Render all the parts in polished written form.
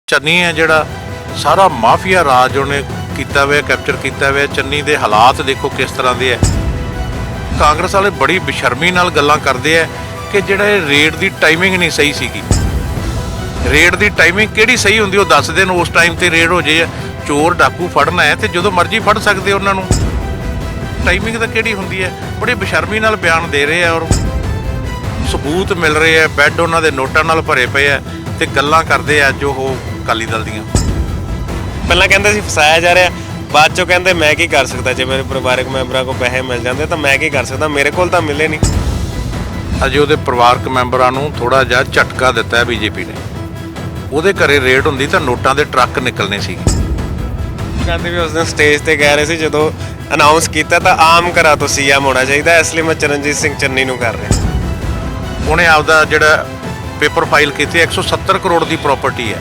ਚੰਨੀ ਹੈ ਜਿਹੜਾ ਸਾਰਾ ਮਾਫੀਆ ਰਾਜ ਉਹਨੇ ਕੀਤਾ ਹੋਇਆ, ਕੈਪਚਰ ਕੀਤਾ ਹੋਇਆ। ਚੰਨੀ ਦੇ ਹਾਲਾਤ ਦੇਖੋ ਕਿਸ ਤਰ੍ਹਾਂ ਦੇ ਹੈ। ਕਾਂਗਰਸ ਵਾਲੇ ਬੜੀ ਬੇਸ਼ਰਮੀ ਨਾਲ ਗੱਲਾਂ ਕਰਦੇ ਆ ਕਿ ਜਿਹੜਾ ਇਹ ਰੇਡ ਦੀ ਟਾਈਮਿੰਗ ਨਹੀਂ ਸਹੀ ਸੀਗੀ। ਰੇਡ ਦੀ ਟਾਈਮਿੰਗ ਕਿਹੜੀ ਸਹੀ ਹੁੰਦੀ ਉਹ ਦੱਸ ਦੇਣ, ਉਸ ਟਾਈਮ ਤੇ ਰੇਡ ਹੋ ਜੇ। ਚੋਰ ਡਾਕੂ ਫੜਨਾ ਹੈ ਤੇ ਜਦੋਂ ਮਰਜ਼ੀ ਫੜ ਸਕਦੇ ਉਹਨਾਂ ਨੂੰ। ਟਾਈਮਿੰਗ ਤਾਂ ਕਿਹੜੀ ਹੁੰਦੀ ਹੈ? ਬੜੀ ਬੇਸ਼ਰਮੀ ਨਾਲ ਬਿਆਨ ਦੇ ਰਹੇ ਆ ਔਰ ਸਬੂਤ ਮਿਲ ਰਹੇ ਆ। ਬੈੱਡ ਉਹਨਾਂ ਦੇ ਨੋਟਾਂ ਨਾਲ ਭਰੇ ਪਏ ਆ ਤੇ ਗੱਲਾਂ ਕਰਦੇ ਆ ਜੋ ਉਹ ਅਕਾਲੀ ਦਲ ਦੀਆਂ। ਪਹਿਲਾਂ ਕਹਿੰਦੇ ਸੀ ਫਸਾਇਆ ਜਾ ਰਿਹਾ, ਬਾਅਦ ਚੋਂ ਕਹਿੰਦੇ ਮੈਂ ਕੀ ਕਰ ਸਕਦਾ, ਜੇ ਮੇਰੇ ਪਰਿਵਾਰਕ ਮੈਂਬਰਾਂ ਕੋਲ ਪੈਸੇ ਮਿਲ ਜਾਂਦੇ ਤਾਂ ਮੈਂ ਕੀ ਕਰ ਸਕਦਾ, ਮੇਰੇ ਕੋਲ ਤਾਂ ਮਿਲੇ ਨਹੀਂ। ਅਜੇ ਉਹਦੇ ਪਰਿਵਾਰਕ ਮੈਂਬਰਾਂ ਨੂੰ ਥੋੜਾ ਜਿਹਾ ਝਟਕਾ ਦਿੱਤਾ ਹੈ ਬੀਜੇਪੀ ਨੇ। ਉਹਦੇ ਘਰੇ ਰੇਡ ਹੁੰਦੀ ਤਾਂ ਨੋਟਾਂ ਦੇ ਟਰੱਕ ਨਿਕਲਣੇ ਸੀਗੇ। ਕਹਿੰਦੇ ਵੀ ਉਸ ਦਿਨ ਸਟੇਜ ਤੇ ਕਹਿ ਰਹੇ ਸੀ ਜਦੋਂ ਅਨਾਉਂਸ ਕੀਤਾ ਤਾਂ ਆਮ ਘਰਾਂ ਤੋਂ ਸੀਐਮ ਹੋਣਾ ਚਾਹੀਦਾ, ਇਸ ਲਈ ਮੈਂ ਚਰਨਜੀਤ ਸਿੰਘ ਚੰਨੀ ਨੂੰ ਕਰ ਰਿਹਾ। ਉਹਨੇ ਆਪਦਾ ਜਿਹੜਾ ਪੇਪਰ ਫਾਈਲ ਕੀਤੀ 170 ਕਰੋੜ ਦੀ ਪ੍ਰਾਪਰਟੀ ਹੈ।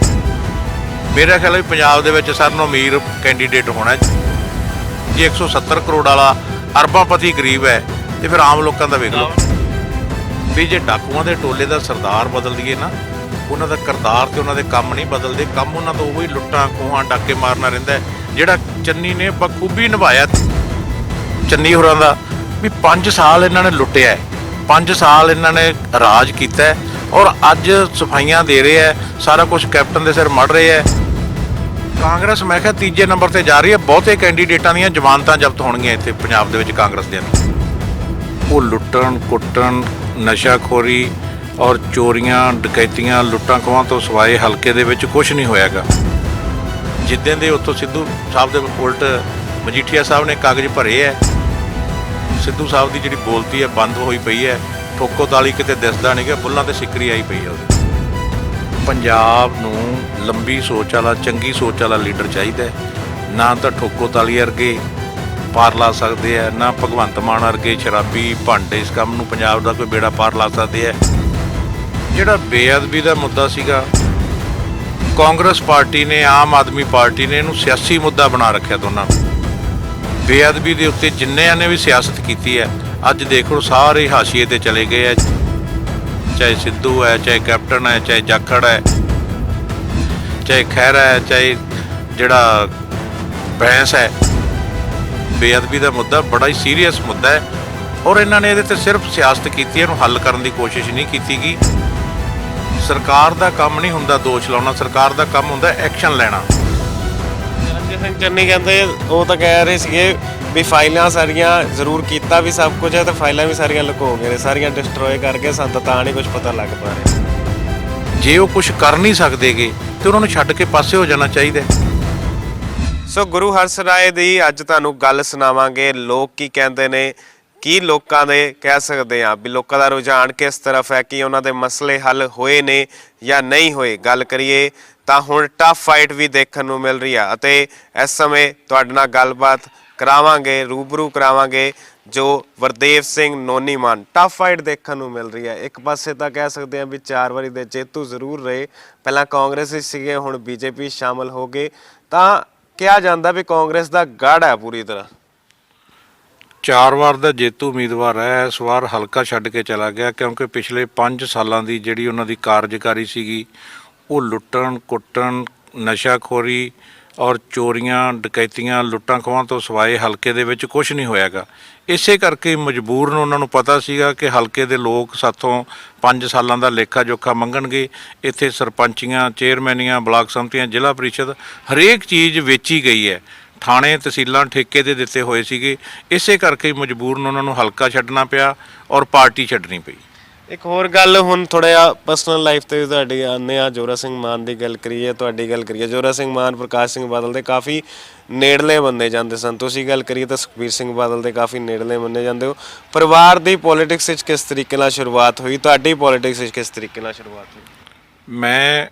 ਮੇਰਾ ਖਿਆਲ ਹੈ ਪੰਜਾਬ ਦੇ ਵਿੱਚ ਸਾਰਿਆਂ ਨਾਲੋਂ ਅਮੀਰ ਕੈਂਡੀਡੇਟ ਹੋਣਾ। ਜੇ 170 ਕਰੋੜ ਵਾਲਾ ਅਰਬਾਂਪਤੀ ਗਰੀਬ ਹੈ ਤੇ ਫਿਰ ਆਮ ਲੋਕਾਂ ਦਾ ਵੇਖ ਲਓ। ਵੀ ਜੇ ਡਾਕੂਆਂ ਦੇ ਟੋਲੇ ਦਾ ਸਰਦਾਰ ਬਦਲ ਦਈਏ ਨਾ, ਉਹਨਾਂ ਦਾ ਕਿਰਦਾਰ ਤੇ ਉਹਨਾਂ ਦੇ ਕੰਮ ਨਹੀਂ ਬਦਲਦੇ। ਕੰਮ ਉਹਨਾਂ ਦਾ ਉਹੀ ਲੁੱਟਾਂ ਖੋਹਾਂ ਡਾਕੇ ਮਾਰਨਾ ਰਹਿੰਦਾ ਜਿਹੜਾ ਚੰਨੀ ਨੇ ਬਖੂਬੀ ਨਿਭਾਇਆ। ਚੰਨੀ ਹੋਰਾਂ ਦਾ ਵੀ 5 ਸਾਲ ਇਹਨਾਂ ਨੇ ਲੁੱਟਿਆ, 5 ਸਾਲ ਇਹਨਾਂ ਨੇ ਰਾਜ ਕੀਤਾ ਔਰ ਅੱਜ ਸਫਾਈਆਂ ਦੇ ਰਹੇ ਹੈ। ਸਾਰਾ ਕੁਝ ਕੈਪਟਨ ਦੇ ਸਿਰ ਮੜ ਰਹੇ ਹੈ। ਕਾਂਗਰਸ ਮੈਂ ਕਿਹਾ ਤੀਜੇ ਨੰਬਰ ਤੇ ਜਾ ਰਹੀ ਹੈ। ਬਹੁਤੇ ਕੈਂਡੀਡੇਟਾਂ ਦੀਆਂ ਜ਼ਮਾਨਤਾਂ ਜ਼ਬਤ ਹੋਣਗੀਆਂ ਇੱਥੇ ਪੰਜਾਬ ਦੇ ਵਿੱਚ ਕਾਂਗਰਸ ਦੇ ਅੰਦਰ। ਉਹ ਲੁੱਟਣ ਕੁੱਟਣ ਨਸ਼ਾਖੋਰੀ ਔਰ ਚੋਰੀਆਂ ਡਕੈਤੀਆਂ ਲੁੱਟਾਂ ਖੋਹਾਂ ਤੋਂ ਸਿਵਾਏ ਹਲਕੇ ਦੇ ਵਿੱਚ ਕੁਝ ਨਹੀਂ ਹੋਇਆਗਾ। ਜਿੱਦਾਂ ਦੇ ਉੱਥੋਂ ਸਿੱਧੂ ਸਾਹਿਬ ਦੇ ਉਲਟ ਮਜੀਠੀਆ ਸਾਹਿਬ ਨੇ ਕਾਗਜ਼ ਭਰੇ ਹੈ। ਸਿੱਧੂ ਸਾਹਿਬ ਦੀ ਜਿਹੜੀ ਬੋਲਤੀ ਹੈ ਬੰਦ ਹੋਈ ਪਈ ਹੈ। ਠੋਕੋ ਤਾਲੀ ਕਿਤੇ ਦਿਸਦਾ ਨਹੀਂ ਕਿ ਬੁੱਲਾਂ ਤੇ ਸਿੱਕਰੀ ਆਈ ਪਈ ਹੈ ਉਹਦੇ। ਪੰਜਾਬ ਨੂੰ ਲੰਬੀ ਸੋਚ ਵਾਲਾ ਚੰਗੀ ਸੋਚ ਵਾਲਾ ਲੀਡਰ ਚਾਹੀਦਾ। ਨਾ ਤਾਂ ਠੋਕੋ ਤਾਲੀ ਵਰਗੇ ਪਾਰ ਲਾ ਸਕਦੇ ਆ, ਨਾ ਭਗਵੰਤ ਮਾਨ ਵਰਗੇ ਸ਼ਰਾਬੀ ਭਾਂਡੇ ਇਸ ਕੰਮ ਨੂੰ ਪੰਜਾਬ ਦਾ ਕੋਈ ਬੇੜਾ ਪਾਰ ਲਾ ਸਕਦੇ ਆ। ਜਿਹੜਾ ਬੇਅਦਬੀ ਦਾ ਮੁੱਦਾ ਸੀਗਾ, ਕਾਂਗਰਸ ਪਾਰਟੀ ਨੇ ਆਮ ਆਦਮੀ ਪਾਰਟੀ ਨੇ ਇਹਨੂੰ ਸਿਆਸੀ ਮੁੱਦਾ ਬਣਾ ਰੱਖਿਆ ਦੋਨਾਂ ਨੂੰ। ਬੇਅਦਬੀ ਦੇ ਉੱਤੇ ਜਿੰਨਿਆਂ ਨੇ ਵੀ ਸਿਆਸਤ ਕੀਤੀ ਹੈ ਅੱਜ ਦੇਖ ਲਓ ਸਾਰੇ ਹਾਸ਼ੀਏ ਤੇ ਚਲੇ ਗਏ ਹੈ। ਚਾਹੇ ਸਿੱਧੂ ਹੈ, ਚਾਹੇ ਕੈਪਟਨ ਹੈ, ਚਾਹੇ ਜਾਖੜ ਹੈ, ਚਾਹੇ ਖਹਿਰਾ ਹੈ, ਚਾਹੇ ਜਿਹੜਾ ਬੈਂਸ ਹੈ। ਬੇਅਦਬੀ ਦਾ ਮੁੱਦਾ ਬੜਾ ਹੀ ਸੀਰੀਅਸ ਮੁੱਦਾ ਹੈ ਔਰ ਇਹਨਾਂ ਨੇ ਇਹਦੇ ਤੇ ਸਿਰਫ ਸਿਆਸਤ ਕੀਤੀ ਹੈ, ਇਹਨੂੰ ਹੱਲ ਕਰਨ ਦੀ ਕੋਸ਼ਿਸ਼ ਨਹੀਂ ਕੀਤੀ ਗਈ। ਸਰਕਾਰ ਦਾ ਕੰਮ ਨਹੀਂ ਹੁੰਦਾ ਦੋਸ਼ ਲਾਉਣਾ, ਸਰਕਾਰ ਦਾ ਕੰਮ ਹੁੰਦਾ ਐਕਸ਼ਨ ਲੈਣਾ। ਚਰਨਜੀਤ ਸਿੰਘ ਚੰਨੀ ਕਹਿੰਦੇ ਉਹ ਤਾਂ ਕਹਿ ਰਹੇ ਸੀਗੇ ਵੀ ਫਾਈਲਾਂ ਸਾਰੀਆਂ ਜ਼ਰੂਰ ਕੀਤਾ ਵੀ ਸਭ ਕੁਝ ਹੈ ਤੇ ਫਾਈਲਾਂ ਵੀ ਸਾਰੀਆਂ ਲੁਕੋ ਗਏ ਨੇ, ਸਾਰੀਆਂ ਡਿਸਟਰੋਏ ਕਰਕੇ ਸਾਨੂੰ ਤਾਂ ਨਹੀਂ ਕੁਝ ਪਤਾ ਲੱਗ ਪਾ ਰਿਹਾ। ਜੇ ਉਹ ਕੁਝ ਕਰ ਨਹੀਂ ਸਕਦੇਗੇ ਤੇ ਉਹਨਾਂ ਨੂੰ ਛੱਡ ਕੇ ਪਾਸੇ ਹੋ ਜਾਣਾ ਚਾਹੀਦਾ। ਸੋ ਗੁਰੂ ਹਰਸਰਾਏ ਦੀ ਅੱਜ ਤੁਹਾਨੂੰ ਗੱਲ ਸੁਣਾਵਾਂਗੇ। ਲੋਕ ਕੀ ਕਹਿੰਦੇ ਨੇ, ਕੀ ਲੋਕਾਂ ਦੇ ਕਹਿ ਸਕਦੇ ਆ ਵੀ ਲੋਕਾਂ ਦਾ ਰੁਝਾਨ ਕਿਸ ਤਰਫ ਹੈ, ਕੀ ਉਹਨਾਂ ਦੇ ਮਸਲੇ ਹੱਲ ਹੋਏ ਨੇ ਜਾਂ ਨਹੀਂ ਹੋਏ। ਗੱਲ ਕਰੀਏ ਤਾਂ ਹੁਣ ਟਫ ਫਾਈਟ ਵੀ ਦੇਖਣ ਨੂੰ ਮਿਲ ਰਹੀ ਆ ਅਤੇ ਇਸ ਸਮੇਂ ਤੁਹਾਡੇ ਨਾਲ ਗੱਲਬਾਤ ਕਰਾਵਾਂਗੇ, ਰੂਬਰੂ ਕਰਾਵਾਂਗੇ ਜੋ ਵਰਦੇਵ ਸਿੰਘ ਨੋਨੀਮਾਨ। ਟਫ ਫਾਈਟ ਦੇਖਣ ਨੂੰ ਮਿਲ ਰਹੀ ਹੈ। ਇੱਕ ਪਾਸੇ ਤਾਂ ਕਹਿ ਸਕਦੇ ਆ ਵੀ 4 ਵਾਰੀ ਦੇ ਜੇਤੂ ਜ਼ਰੂਰ ਰਹੇ, ਪਹਿਲਾਂ ਕਾਂਗਰਸ ਵਿੱਚ ਸੀਗੇ, ਹੁਣ ਬੀਜੇਪੀ ਸ਼ਾਮਲ ਹੋ ਗਏ, ਤਾਂ ਕਿਹਾ ਜਾਂਦਾ ਵੀ ਕਾਂਗਰਸ ਦਾ ਗੜ੍ਹ ਹੈ ਪੂਰੀ ਤਰ੍ਹਾਂ। 4 ਵਾਰ ਦਾ ਜੇਤੂ ਉਮੀਦਵਾਰ ਹੈ, ਇਸ ਵਾਰ ਹਲਕਾ ਛੱਡ ਕੇ ਚਲਾ ਗਿਆ ਕਿਉਂਕਿ ਪਿਛਲੇ 5 ਸਾਲਾਂ ਦੀ ਜਿਹੜੀ ਉਹਨਾਂ ਦੀ ਕਾਰਜਕਾਰੀ ਸੀਗੀ ਉਹ ਲੁੱਟਣ ਕੁੱਟਣ ਨਸ਼ਾਖੋਰੀ ਔਰ ਚੋਰੀਆਂ ਡਕੈਤੀਆਂ ਲੁੱਟਾਂ ਖੋਹਾਂ ਤੋਂ ਸਿਵਾਏ ਹਲਕੇ ਦੇ ਵਿੱਚ ਕੁਝ ਨਹੀਂ ਹੋਇਆਗਾ। ਇਸੇ ਕਰਕੇ ਮਜਬੂਰਨ ਉਹਨਾਂ ਨੂੰ ਪਤਾ ਸੀਗਾ ਕਿ ਹਲਕੇ ਦੇ ਲੋਕ ਸਾਥੋਂ 5 ਸਾਲਾਂ ਦਾ ਲੇਖਾ ਜੋਖਾ ਮੰਗਣਗੇ। ਇੱਥੇ ਸਰਪੰਚੀਆਂ, ਚੇਅਰਮੈਨੀਆਂ, ਬਲਾਕ ਸੰਮਤੀਆਂ, ਜ਼ਿਲ੍ਹਾ ਪ੍ਰੀਸ਼ਦ ਹਰੇਕ ਚੀਜ਼ ਵੇਚੀ ਗਈ ਹੈ। ਥਾਣੇ ਤਹਿਸੀਲਾਂ ਠੇਕੇ ਤੇ ਦਿੱਤੇ ਹੋਏ ਸੀਗੇ। ਇਸੇ ਕਰਕੇ ਮਜਬੂਰਨ ਉਹਨਾਂ ਨੂੰ ਹਲਕਾ ਛੱਡਣਾ ਪਿਆ ਔਰ ਪਾਰਟੀ ਛੱਡਣੀ ਪਈ। ਇੱਕ ਹੋਰ ਗੱਲ, ਹੁਣ ਥੋੜ੍ਹਾ ਜਿਹਾ ਪਰਸਨਲ ਲਾਈਫ 'ਤੇ ਤੁਹਾਡੀ ਆਉਂਦੇ ਆ। ਜੋਰਾ ਸਿੰਘ ਮਾਨ ਦੀ ਗੱਲ ਕਰੀਏ, ਤੁਹਾਡੀ ਗੱਲ ਕਰੀਏ। ਜੋਰਾ ਸਿੰਘ ਮਾਨ ਪ੍ਰਕਾਸ਼ ਸਿੰਘ ਬਾਦਲ ਦੇ ਕਾਫੀ ਨੇੜਲੇ ਮੰਨੇ ਜਾਂਦੇ ਸਨ। ਤੁਸੀਂ ਗੱਲ ਕਰੀਏ ਤਾਂ ਸੁਖਬੀਰ ਸਿੰਘ ਬਾਦਲ ਦੇ ਕਾਫੀ ਨੇੜਲੇ ਮੰਨੇ ਜਾਂਦੇ ਹੋ। ਪਰਿਵਾਰ ਦੀ ਪੋਲੀਟਿਕਸ ਵਿੱਚ ਕਿਸ ਤਰੀਕੇ ਨਾਲ ਸ਼ੁਰੂਆਤ ਹੋਈ, ਤੁਹਾਡੀ ਪੋਲੀਟਿਕਸ ਵਿੱਚ ਕਿਸ ਤਰੀਕੇ ਨਾਲ ਸ਼ੁਰੂਆਤ ਹੋਈ? ਮੈਂ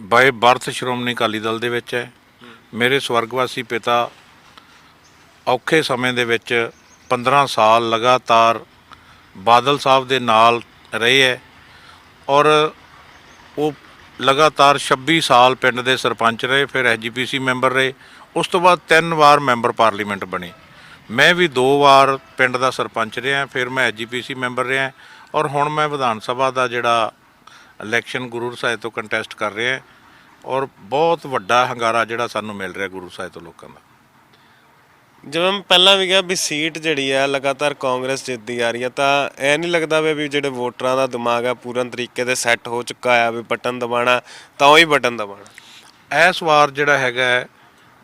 ਬਾਏ ਬਰਥ ਸ਼੍ਰੋਮਣੀ ਅਕਾਲੀ ਦਲ ਦੇ ਵਿੱਚ ਹੈ। ਮੇਰੇ ਸਵਰਗਵਾਸੀ ਪਿਤਾ ਔਖੇ ਸਮੇਂ ਦੇ ਵਿੱਚ 15 ਸਾਲ ਲਗਾਤਾਰ ਬਾਦਲ ਸਾਹਿਬ ਦੇ ਨਾਲ ਰਹੇ ਹੈ ਔਰ ਉਹ ਲਗਾਤਾਰ 26 ਸਾਲ ਪਿੰਡ ਦੇ ਸਰਪੰਚ ਰਹੇ, ਫਿਰ SGPC ਮੈਂਬਰ ਰਹੇ। ਉਸ ਤੋਂ ਬਾਅਦ 3 ਵਾਰ ਮੈਂਬਰ ਪਾਰਲੀਮੈਂਟ ਬਣੇ। ਮੈਂ ਵੀ 2 ਵਾਰ ਪਿੰਡ ਦਾ ਸਰਪੰਚ ਰਿਹਾ, ਫਿਰ ਮੈਂ SGPC ਮੈਂਬਰ ਰਿਹਾ ਔਰ ਹੁਣ ਮੈਂ ਵਿਧਾਨ ਸਭਾ ਦਾ ਜਿਹੜਾ ਇਲੈਕਸ਼ਨ ਗੁਰੂ ਸਾਹਿਬ ਤੋਂ ਕੰਟੈਸਟ ਕਰ ਰਿਹਾ ਔਰ ਬਹੁਤ ਵੱਡਾ ਹੰਗਾਰਾ ਜਿਹੜਾ ਸਾਨੂੰ ਮਿਲ ਰਿਹਾ ਗੁਰੂ ਸਾਹਿਬ ਤੋਂ ਲੋਕਾਂ ਦਾ। ਜਿਵੇਂ ਮੈਂ ਪਹਿਲਾਂ ਵੀ ਕਿਹਾ ਵੀ ਸੀਟ ਜਿਹੜੀ ਆ ਲਗਾਤਾਰ ਕਾਂਗਰਸ ਜਿੱਤਦੀ ਆ ਰਹੀ ਆ, ਤਾਂ ਇਹ ਨਹੀਂ ਲੱਗਦਾ ਵੀ ਜਿਹੜੇ ਵੋਟਰਾਂ ਦਾ ਦਿਮਾਗ ਆ ਪੂਰਨ ਤਰੀਕੇ ਤੇ ਸੈੱਟ ਹੋ ਚੁੱਕਾ ਆ ਵੀ ਬਟਨ ਦਬਾਉਣਾ ਤਾਂ ਉਹੀ ਬਟਨ ਦਬਾਉਣਾ? ਇਸ ਵਾਰ ਜਿਹੜਾ ਹੈਗਾ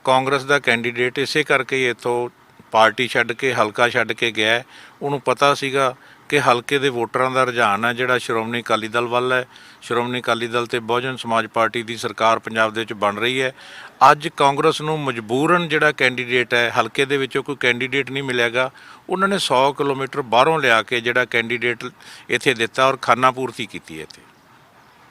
ਕਾਂਗਰਸ ਦਾ ਕੈਂਡੀਡੇਟ ਇਸੇ ਕਰਕੇ ਹੀ ਇੱਥੋਂ ਪਾਰਟੀ ਛੱਡ ਕੇ ਹਲਕਾ ਛੱਡ ਕੇ ਗਿਆ। ਉਹਨੂੰ ਪਤਾ ਸੀਗਾ ਕਿ ਹਲਕੇ ਦੇ ਵੋਟਰਾਂ ਦਾ ਰੁਝਾਨ ਹੈ ਜਿਹੜਾ ਸ਼੍ਰੋਮਣੀ ਅਕਾਲੀ ਦਲ ਵੱਲ ਹੈ। ਸ਼੍ਰੋਮਣੀ ਅਕਾਲੀ ਦਲ ਤੇ ਬਹੁਜਨ ਸਮਾਜ ਪਾਰਟੀ ਦੀ ਸਰਕਾਰ ਪੰਜਾਬ ਦੇ ਵਿੱਚ ਬਣ ਰਹੀ ਹੈ। ਅੱਜ ਕਾਂਗਰਸ ਨੂੰ ਮਜਬੂਰਨ ਜਿਹੜਾ ਕੈਂਡੀਡੇਟ ਹੈ, ਹਲਕੇ ਦੇ ਵਿੱਚੋਂ ਕੋਈ ਕੈਂਡੀਡੇਟ ਨਹੀਂ ਮਿਲਿਆਗਾ, ਉਹਨਾਂ ਨੇ 100 ਕਿਲੋਮੀਟਰ ਬਾਹਰੋਂ ਲਿਆ ਕੇ ਜਿਹੜਾ ਕੈਂਡੀਡੇਟ ਇੱਥੇ ਦਿੱਤਾ ਔਰ ਖਾਨਾ ਪੂਰਤੀ ਕੀਤੀ ਹੈ ਇੱਥੇ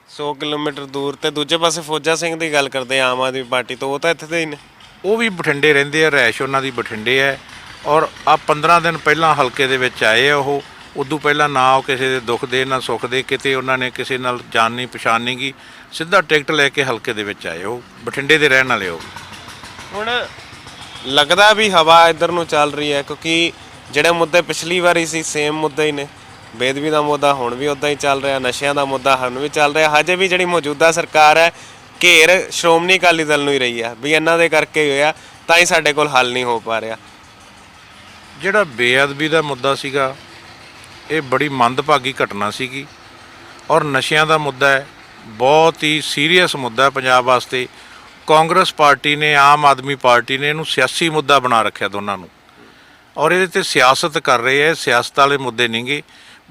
100 ਕਿਲੋਮੀਟਰ ਦੂਰ। ਤੇ ਦੂਜੇ ਪਾਸੇ ਫੌਜਾ ਸਿੰਘ ਦੀ ਗੱਲ ਕਰਦੇ ਆ ਆਮ ਆਦਮੀ ਪਾਰਟੀ ਤੋਂ, ਉਹ ਤਾਂ ਇੱਥੇ ਦੇ ਹੀ ਨੇ। ਉਹ ਵੀ ਬਠਿੰਡੇ ਰਹਿੰਦੇ ਆ, ਰਿਹਾਇਸ਼ ਉਹਨਾਂ ਦੀ ਬਠਿੰਡੇ ਹੈ ਔਰ ਆ 15 ਦਿਨ ਪਹਿਲਾਂ ਹਲਕੇ ਦੇ ਵਿੱਚ ਆਏ ਆ। ਉਹ ਉਦੋਂ ਪਹਿਲਾਂ ਨਾ ਉਹ ਕਿਸੇ ਦੇ ਦੁੱਖ ਦੇ ਨਾ ਸੁੱਖ ਦੇ, ਕਿਤੇ ਉਹਨਾਂ ਨੇ ਕਿਸੇ ਨਾਲ ਜਾਣ ਨਹੀਂ ਪਛਾਣ ਨਹੀਂ ਗੀ, ਸਿੱਧਾ ਟਿਕਟ ਲੈ ਕੇ ਹਲਕੇ ਦੇ ਵਿੱਚ ਆਏ। ਉਹ ਬਠਿੰਡੇ ਦੇ ਰਹਿਣ ਵਾਲੇ। ਉਹ ਹੁਣ ਲੱਗਦਾ ਵੀ ਹਵਾ ਇੱਧਰ ਨੂੰ ਚੱਲ ਰਹੀ ਹੈ, ਕਿਉਂਕਿ ਜਿਹੜੇ ਮੁੱਦੇ ਪਿਛਲੀ ਵਾਰੀ ਸੀ ਸੇਮ ਮੁੱਦੇ ਹੀ ਨੇ। ਬੇਦਬੀ ਦਾ ਮੁੱਦਾ ਹੁਣ ਵੀ ਉੱਦਾਂ ਹੀ ਚੱਲ ਰਿਹਾ, ਨਸ਼ਿਆਂ ਦਾ ਮੁੱਦਾ ਹੁਣ ਵੀ ਚੱਲ ਰਿਹਾ। ਹਜੇ ਵੀ ਜਿਹੜੀ ਮੌਜੂਦਾ ਸਰਕਾਰ ਹੈ ਘੇਰ ਸ਼੍ਰੋਮਣੀ ਅਕਾਲੀ ਦਲ ਨੂੰ ਹੀ ਰਹੀ ਆ ਵੀ ਇਹਨਾਂ ਦੇ ਕਰਕੇ ਹੀ ਹੋਇਆ, ਤਾਂ ਹੀ ਸਾਡੇ ਕੋਲ ਹੱਲ ਨਹੀਂ ਹੋ ਪਾ ਰਿਹਾ। ਜਿਹੜਾ ਬੇਅਦਬੀ ਦਾ ਮੁੱਦਾ ਸੀਗਾ ਇਹ ਬੜੀ ਮੰਦਭਾਗੀ ਘਟਨਾ ਸੀਗੀ ਔਰ ਨਸ਼ਿਆਂ ਦਾ ਮੁੱਦਾ ਹੈ, ਬਹੁਤ ਹੀ ਸੀਰੀਅਸ ਮੁੱਦਾ ਪੰਜਾਬ ਵਾਸਤੇ। ਕਾਂਗਰਸ ਪਾਰਟੀ ਨੇ, ਆਮ ਆਦਮੀ ਪਾਰਟੀ ਨੇ ਇਹਨੂੰ ਸਿਆਸੀ ਮੁੱਦਾ ਬਣਾ ਰੱਖਿਆ ਦੋਨਾਂ ਨੂੰ ਔਰ ਇਹਦੇ ਤੇ ਸਿਆਸਤ ਕਰ ਰਹੇ ਹੈ। ਸਿਆਸਤ ਵਾਲੇ ਮੁੱਦੇ ਨਹੀਂਗੇ।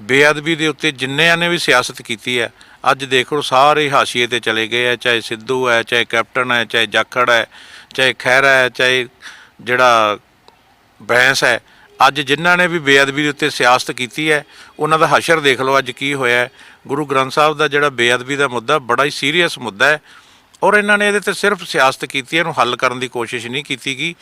ਬੇਅਦਬੀ ਦੇ ਉੱਤੇ ਜਿੰਨਿਆਂ ਨੇ ਵੀ ਸਿਆਸਤ ਕੀਤੀ ਹੈ ਅੱਜ ਦੇਖ ਲਓ ਸਾਰੇ ਹਾਸ਼ੀਏ ਤੇ ਚਲੇ ਗਏ ਹੈ, ਚਾਹੇ ਸਿੱਧੂ ਹੈ, ਚਾਹੇ ਕੈਪਟਨ ਹੈ, ਚਾਹੇ ਜਾਖੜ ਹੈ, ਚਾਹੇ ਖਹਿਰਾ ਹੈ, ਚਾਹੇ ਜਿਹੜਾ ਬੈਂਸ ਹੈ। ਅੱਜ ਜਿਨ੍ਹਾਂ ਨੇ ਵੀ ਬੇਅਦਬੀ ਦੇ ਉੱਤੇ ਸਿਆਸਤ ਕੀਤੀ ਹੈ ਉਹਨਾਂ ਦਾ ਹਸ਼ਰ ਦੇਖ ਲਓ ਅੱਜ ਕੀ ਹੋਇਆ। ਗੁਰੂ ਗ੍ਰੰਥ ਸਾਹਿਬ ਦਾ ਜਿਹੜਾ ਬੇਅਦਬੀ ਦਾ ਮੁੱਦਾ ਬੜਾ ਹੀ ਸੀਰੀਅਸ ਮੁੱਦਾ ਹੈ ਔਰ ਇਹਨਾਂ ਨੇ ਇਹਦੇ ਤੇ ਸਿਰਫ ਸਿਆਸਤ ਕੀਤੀ ਹੈ, ਇਹਨੂੰ ਹੱਲ ਕਰਨ ਦੀ ਕੋਸ਼ਿਸ਼ ਨਹੀਂ ਕੀਤੀ ਗਈ।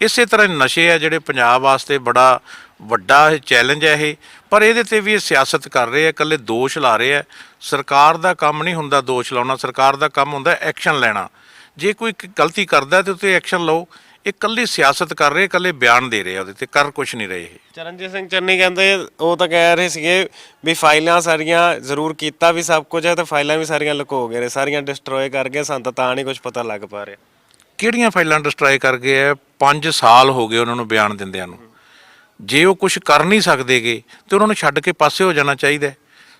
ਇਸੇ ਤਰ੍ਹਾਂ ਨਸ਼ੇ ਹੈ ਜਿਹੜੇ ਪੰਜਾਬ ਵਾਸਤੇ ਬੜਾ ਵੱਡਾ ਚੈਲੰਜ ਹੈ ਇਹ, ਪਰ ਇਹਦੇ ਤੇ ਵੀ ਇਹ ਸਿਆਸਤ ਕਰ ਰਹੇ ਆ, ਇਕੱਲੇ ਦੋਸ਼ ਲਾ ਰਹੇ ਆ। ਸਰਕਾਰ ਦਾ ਕੰਮ ਨਹੀਂ ਹੁੰਦਾ ਦੋਸ਼ ਲਾਉਣਾ, ਸਰਕਾਰ ਦਾ ਕੰਮ ਹੁੰਦਾ ਐਕਸ਼ਨ ਲੈਣਾ। ਜੇ ਕੋਈ ਗਲਤੀ ਕਰਦਾ ਤੇ ਉੱਤੇ ਐਕਸ਼ਨ ਲਓ। ਇਹ ਇਕੱਲੀ ਸਿਆਸਤ ਕਰ ਰਹੇ, ਇਕੱਲੇ ਬਿਆਨ ਦੇ ਰਹੇ ਆ, ਉਹਦੇ ਤੇ ਕਰ ਕੁਛ ਨਹੀਂ ਰਹੇ ਇਹ। ਚਰਨਜੀਤ ਸਿੰਘ ਚੰਨੀ ਕਹਿੰਦੇ, ਉਹ ਤਾਂ ਕਹਿ ਰਹੇ ਸੀਗੇ ਵੀ ਫਾਈਲਾਂ ਸਾਰੀਆਂ ਜ਼ਰੂਰ ਕੀਤਾ ਵੀ ਸਭ ਕੁਝ ਹੈ ਤੇ ਫਾਈਲਾਂ ਵੀ ਸਾਰੀਆਂ ਲੁਕੋ ਗਏ, ਸਾਰੀਆਂ ਡਿਸਟਰੋਏ ਕਰ ਗਏ, ਸਾਨੂੰ ਤਾਂ ਨਹੀਂ ਕੁਝ ਪਤਾ ਲੱਗ ਪਾ ਰਿਹਾ। ਕਿਹੜੀਆਂ ਫਾਈਲਾਂ ਡਿਸਟਰਾਏ ਕਰ ਗਏ ਹੈ? 5 ਸਾਲ ਹੋ ਗਏ ਉਹਨਾਂ ਨੂੰ ਬਿਆਨ ਦਿੰਦਿਆਂ ਨੂੰ। ਜੇ ਉਹ ਕੁਝ ਕਰ ਨਹੀਂ ਸਕਦੇਗੇ ਤੇ ਉਹਨਾਂ ਨੂੰ ਛੱਡ ਕੇ ਪਾਸੇ ਹੋ ਜਾਣਾ ਚਾਹੀਦਾ।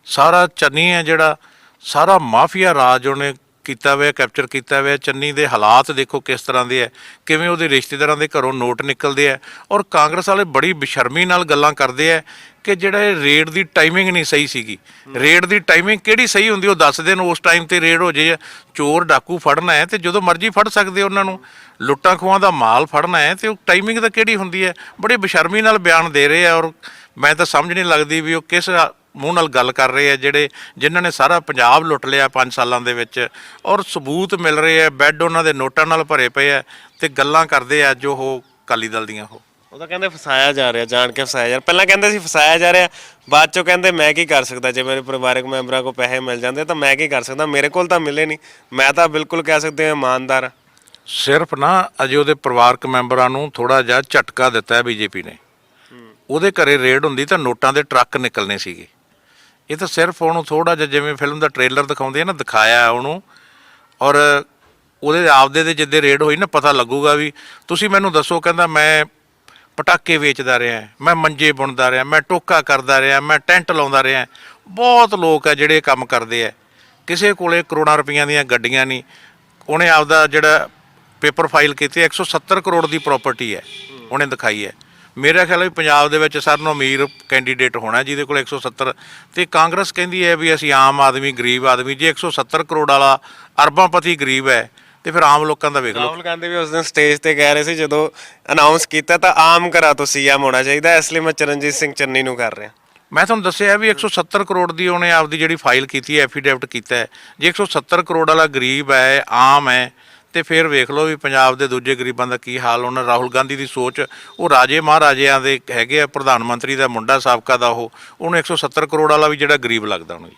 ਸਾਰਾ ਚੰਨੀ ਹੈ ਜਿਹੜਾ ਸਾਰਾ ਮਾਫੀਆ ਰਾਜ ਉਹਨੇ ਕੀਤਾ ਹੋਇਆ, ਕੈਪਚਰ ਕੀਤਾ ਹੋਇਆ। ਚੰਨੀ ਦੇ ਹਾਲਾਤ ਦੇਖੋ ਕਿਸ ਤਰ੍ਹਾਂ ਦੇ ਹੈ, ਕਿਵੇਂ ਉਹਦੇ ਰਿਸ਼ਤੇਦਾਰਾਂ ਦੇ ਘਰੋਂ ਨੋਟ ਨਿਕਲਦੇ ਆ ਔਰ ਕਾਂਗਰਸ ਵਾਲੇ ਬੜੀ ਬੇਸ਼ਰਮੀ ਨਾਲ ਗੱਲਾਂ ਕਰਦੇ ਆ ਕਿ ਜਿਹੜਾ ਇਹ ਰੇਡ ਦੀ ਟਾਈਮਿੰਗ ਨਹੀਂ ਸਹੀ ਸੀਗੀ। ਰੇਡ ਦੀ ਟਾਈਮਿੰਗ ਕਿਹੜੀ ਸਹੀ ਹੁੰਦੀ? ਉਹ ਦੱਸ ਦੇਣ ਉਸ ਟਾਈਮ ਤੇ ਰੇਡ ਹੋ ਜੇ। ਚੋਰ ਡਾਕੂ ਫੜਨਾ ਹੈ ਤੇ ਜਦੋਂ ਮਰਜ਼ੀ ਫੜ ਸਕਦੇ ਉਹਨਾਂ ਨੂੰ, ਲੁੱਟਾਂ ਖੋਹਾਂ ਦਾ ਮਾਲ ਫੜਨਾ ਹੈ ਤੇ ਉਹ ਟਾਈਮਿੰਗ ਤਾਂ ਕਿਹੜੀ ਹੁੰਦੀ ਹੈ? ਬੜੇ ਬੇਸ਼ਰਮੀ ਨਾਲ ਬਿਆਨ ਦੇ ਰਹੇ ਆ ਔਰ ਮੈਂ ਤਾਂ ਸਮਝ ਨਹੀਂ ਲੱਗਦੀ ਵੀ ਉਹ ਕਿਸ ਮੂੰਹ ਨਾਲ ਗੱਲ ਕਰ ਰਹੇ ਆ ਜਿਨ੍ਹਾਂ ਨੇ ਸਾਰਾ ਪੰਜਾਬ ਲੁੱਟ ਲਿਆ 5 ਸਾਲਾਂ ਦੇ ਵਿੱਚ ਔਰ ਸਬੂਤ ਮਿਲ ਰਹੇ ਆ, ਬੈੱਡ ਉਹਨਾਂ ਦੇ ਨੋਟਾਂ ਨਾਲ ਭਰੇ ਪਏ ਆ ਤੇ ਗੱਲਾਂ ਕਰਦੇ ਆ ਜੋ ਉਹ ਅਕਾਲੀ ਦਲ ਦੀਆਂ। ਉਹ ਤਾਂ ਕਹਿੰਦੇ ਫਸਾਇਆ ਜਾ ਰਿਹਾ, ਜਾਣ ਕੇ ਫਸਾਇਆ ਜਾ ਰਿਹਾ। ਪਹਿਲਾਂ ਕਹਿੰਦੇ ਸੀ ਫਸਾਇਆ ਜਾ ਰਿਹਾ, ਬਾਅਦ ਚੋਂ ਕਹਿੰਦੇ ਮੈਂ ਕੀ ਕਰ ਸਕਦਾ, ਜੇ ਮੇਰੇ ਪਰਿਵਾਰਕ ਮੈਂਬਰਾਂ ਕੋਲ ਪੈਸੇ ਮਿਲ ਜਾਂਦੇ ਤਾਂ ਮੈਂ ਕੀ ਕਰ ਸਕਦਾ, ਮੇਰੇ ਕੋਲ ਤਾਂ ਮਿਲੇ ਨਹੀਂ, ਮੈਂ ਤਾਂ ਬਿਲਕੁਲ ਕਹਿ ਸਕਦੇ ਇਮਾਨਦਾਰ ਹਾਂ। ਸਿਰਫ ਨਾ ਅਜੇ ਉਹਦੇ ਪਰਿਵਾਰਕ ਮੈਂਬਰਾਂ ਨੂੰ ਥੋੜਾ ਜਿਹਾ ਝਟਕਾ ਦਿੱਤਾ ਹੈ ਬੀਜੇਪੀ ਨੇ। ਉਹਦੇ ਘਰੇ ਰੇਡ ਹੁੰਦੀ ਤਾਂ ਨੋਟਾਂ ਦੇ ਟਰੱਕ ਨਿਕਲਣੇ ਸੀਗੇ। ਇਹ ਤਾਂ ਸਿਰਫ ਉਹਨੂੰ ਥੋੜਾ ਜਿਹਾ ਜਿਵੇਂ ਫਿਲਮ ਦਾ ਟ੍ਰੇਲਰ ਦਿਖਾਉਂਦੇ ਆ ਨਾ, ਦਿਖਾਇਆ ਉਹਨੂੰ ਔਰ ਉਹਦੇ ਆਪਦੇ ਦੇ ਜਿੱਦੇ ਰੇਡ ਹੋਈ ਨਾ ਪਤਾ ਲੱਗੂਗਾ ਵੀ ਤੁਸੀਂ ਮੈਨੂੰ ਦੱਸੋ। ਕਹਿੰਦਾ ਮੈਂ ਪਟਾਕੇ ਵੇਚਦਾ ਰਿਹਾ, ਮੈਂ ਮੰਜੇ ਬੁਣਦਾ ਰਿਹਾ, ਮੈਂ ਟੋਕਾ ਕਰਦਾ ਰਿਹਾ, ਮੈਂ ਟੈਂਟ ਲਾਉਂਦਾ ਰਿਹਾ। ਬਹੁਤ ਲੋਕ ਆ ਜਿਹੜੇ ਕੰਮ ਕਰਦੇ ਆ, ਕਿਸੇ ਕੋਲੇ ਕਰੋੜਾਂ ਰੁਪਈਆਂ ਦੀਆਂ ਗੱਡੀਆਂ ਨਹੀਂ। ਉਹਨੇ ਆਪਦਾ ਜਿਹੜਾ ਪੇਪਰ ਫਾਈਲ ਕੀਤੀ 170 ਕਰੋੜ ਦੀ ਪ੍ਰਾਪਰਟੀ ਹੈ ਉਹਨੇ ਦਿਖਾਈ ਹੈ। ਮੇਰਾ ਖਿਆਲ ਹੈ ਪੰਜਾਬ ਦੇ ਵਿੱਚ ਸਾਰਿਆਂ ਨੂੰ ਅਮੀਰ ਕੈਂਡੀਡੇਟ ਹੋਣਾ ਜਿਹਦੇ ਕੋਲ 170। ਤੇ ਕਾਂਗਰਸ ਕਹਿੰਦੀ ਹੈ ਵੀ ਅਸੀਂ ਆਮ ਆਦਮੀ ਗਰੀਬ ਆਦਮੀ। ਜੇ 170 ਕਰੋੜ ਵਾਲਾ ਅਰਬਾਂਪਤੀ ਗਰੀਬ ਹੈ ਤੇ ਫਿਰ ਆਮ ਲੋਕਾਂ ਦਾ ਵੇਖ ਲਓ। ਰਾਹੁਲ ਗਾਂਧੀ ਵੀ ਉਸ ਦਿਨ ਸਟੇਜ ਤੇ ਕਹਿ ਰਹੇ ਸੀ ਜਦੋਂ ਅਨਾਉਂਸ ਕੀਤਾ ਤਾਂ ਆਮ ਘਰਾਂ ਤੋਂ ਸੀਐਮ ਹੋਣਾ ਚਾਹੀਦਾ, ਇਸ ਲਈ ਮੈਂ ਚਰਨਜੀਤ ਸਿੰਘ ਚੰਨੀ ਨੂੰ ਕਰ ਰਿਹਾ। ਮੈਂ ਤੁਹਾਨੂੰ ਦੱਸਿਆ ਵੀ 170 ਕਰੋੜ ਦੀ ਉਹਨੇ ਆਪਦੀ ਜਿਹੜੀ ਫਾਈਲ ਕੀਤੀ ਹੈ, ਐਫੀਡੇਵਿਟ ਕੀਤਾ ਹੈ। ਜੇ 170 ਕਰੋੜ ਵਾਲਾ ਗਰੀਬ ਹੈ, ਆਮ ਹੈ, ਤੇ ਫਿਰ ਵੇਖ ਲਓ ਵੀ ਪੰਜਾਬ ਦੇ ਦੂਜੇ ਗਰੀਬਾਂ ਦਾ ਕੀ ਹਾਲ ਹੋਣਾ। ਰਾਹੁਲ ਗਾਂਧੀ ਦੀ ਸੋਚ, ਉਹ ਰਾਜੇ ਮਹਾਰਾਜਿਆਂ ਦੇ ਹੈਗੇ ਆ, ਪ੍ਰਧਾਨ ਮੰਤਰੀ ਦਾ ਮੁੰਡਾ ਸਾਬਕਾ ਦਾ, ਉਹਨੂੰ 170 ਕਰੋੜ ਵਾਲਾ ਵੀ ਜਿਹੜਾ ਗਰੀਬ ਲੱਗਦਾ ਉਹਨੂੰ ਜੀ।